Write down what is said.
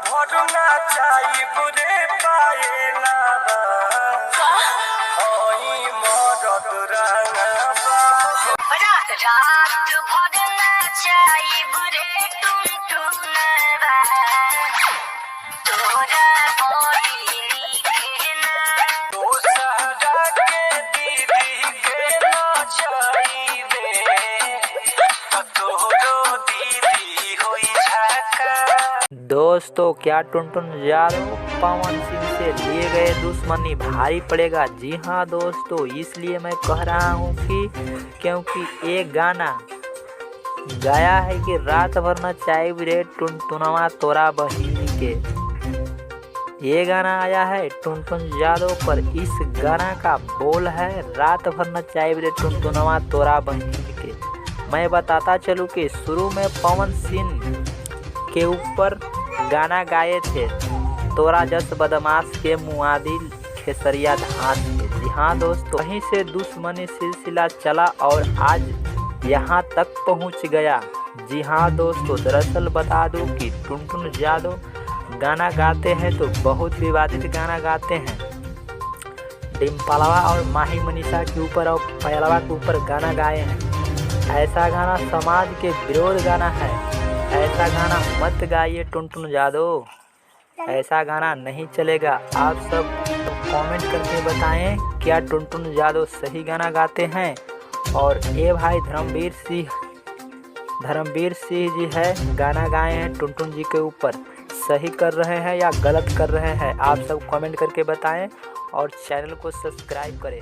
भरना चाही बुरे पाएला होई मरद रंगबा रात भरना चाही बुरे टुनटुनबा तोरा बड़ी नीके ना दोसरा के दीदी के न चाहिए तोरो दीदी होई झाका। दोस्तों क्या टुनटुन यादव पवन सिंह से लिए गए दुश्मनी भारी पड़ेगा। जी हाँ दोस्तों, इसलिए मैं कह रहा हूँ कि क्योंकि एक गाना गाया है कि रात भर न चाय रे टुनटुनवा तोरा बहिनी के। ये गाना आया है टुनटुन यादव पर। इस गाना का बोल है रात भर न चाय रे टुनटुनवा तोरा बहिनी के। मैं बताता चलूँ कि शुरू में पवन सिंह के ऊपर गाना गाए थे तोरा जस बदमाश के मुआदिल खेसरिया धान के। जी हाँ दोस्तों, वहीं से दुश्मनी सिलसिला चला और आज यहाँ तक पहुँच गया। जी हाँ दोस्तों, दरअसल बता दूँ कि टुनटुन यादव गाना गाते हैं तो बहुत विवादित गाना गाते हैं। डिम्पलवा और माही मनीषा के ऊपर और पहलवा के ऊपर गाना गाए हैं। ऐसा गाना समाज के विरोध गाना है। ऐसा गाना मत गाइए टुनटुन यादव, ऐसा गाना नहीं चलेगा। आप सब कमेंट करके बताएं क्या टुनटुन यादव सही गाना गाते हैं। और ये भाई धर्मवीर सिंह जी है गाना गाए हैं टुनटुन जी के ऊपर, सही कर रहे हैं या गलत कर रहे हैं। आप सब कमेंट करके बताएं और चैनल को सब्सक्राइब करें।